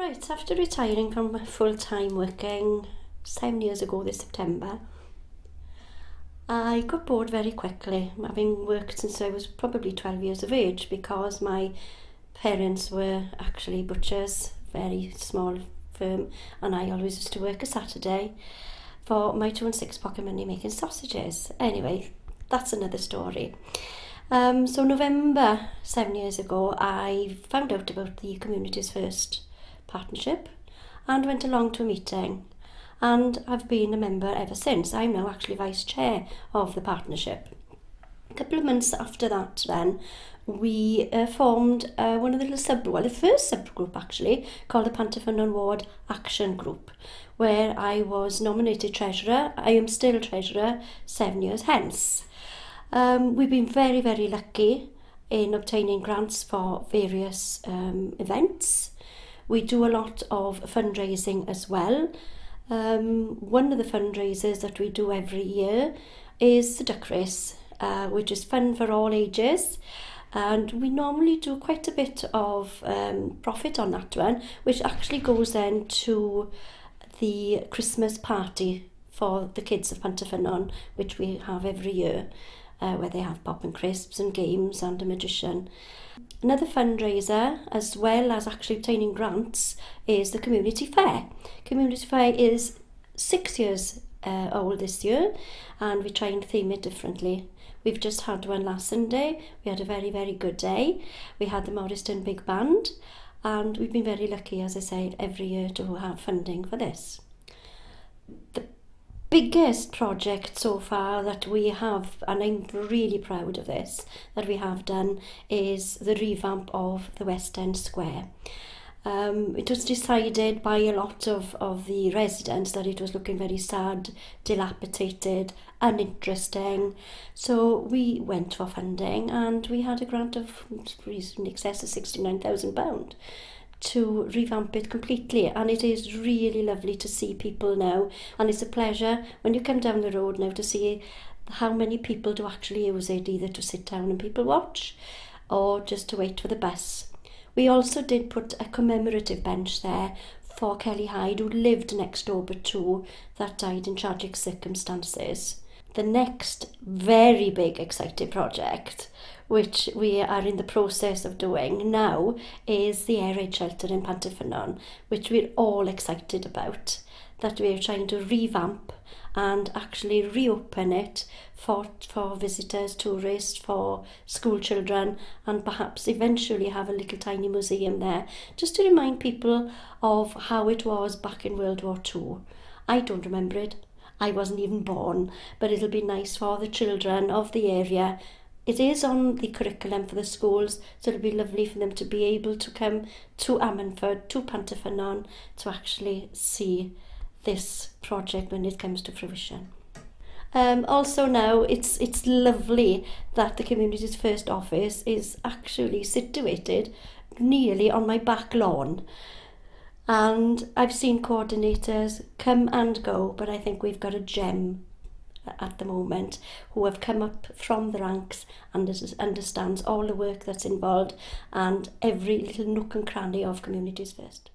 Right, after retiring from full-time working 7 years ago this September, I got bored very quickly, having worked since I was probably 12 years of age, because my parents were actually butchers, very small firm, and I always used to work a Saturday for my 2 and 6 pocket money making sausages. Anyway, that's another story. So November 7 years ago, I found out about the Community's First partnership and went along to a meeting, and I've been a member ever since. I'm now actually vice chair of the partnership. A couple of months after that then, we formed one of the the first subgroup actually, called the Pantyffynon Ward Action Group, where I was nominated treasurer. I am still treasurer 7 years hence. We've been very, very lucky in obtaining grants for various events. We do a lot of fundraising as well. One of the fundraisers that we do every year is the duck race, which is fun for all ages. And we normally do quite a bit of profit on that one, which actually goes then to the Christmas party for the kids of Pantyffynon, which we have every year, where they have pop and crisps and games and a magician. Another fundraiser, as well as actually obtaining grants, is the Community Fair. Community Fair is 6 years old this year, and we try and theme it differently. We've just had one last Sunday. We had a very, very good day. We had the Morriston Big Band, and we've been very lucky, as I said, every year to have funding for this. The biggest project so far that we have, and I'm really proud of this, that we have done, is the revamp of the West End Square. It was decided by a lot of the residents that it was looking very sad, dilapidated, uninteresting. So we went for funding, and we had a grant of in excess of £69,000 to revamp it completely, and it is really lovely to see people now, and it's a pleasure when you come down the road now to see how many people do actually use it, either to sit down and people watch or just to wait for the bus. We also did put a commemorative bench there for Kelly Hyde, who lived next door but two, that died in tragic circumstances. The next very big exciting project, which we are in the process of doing now, is the air raid shelter in Pantyffynon, which we're all excited about, that we're trying to revamp and actually reopen it for visitors, tourists, for school children, and perhaps eventually have a little tiny museum there, just to remind people of how it was back in World War II. I don't remember it. I wasn't even born, but it'll be nice for the children of the area. It is on the curriculum for the schools, so it'll be lovely for them to be able to come to Ammanford, to Pantyffynon, to actually see this project when it comes to fruition. Also now, it's lovely that the Community's First office is actually situated nearly on my back lawn. And I've seen coordinators come and go, but I think we've got a gem at the moment who have come up from the ranks and understands all the work that's involved and every little nook and cranny of Communities First.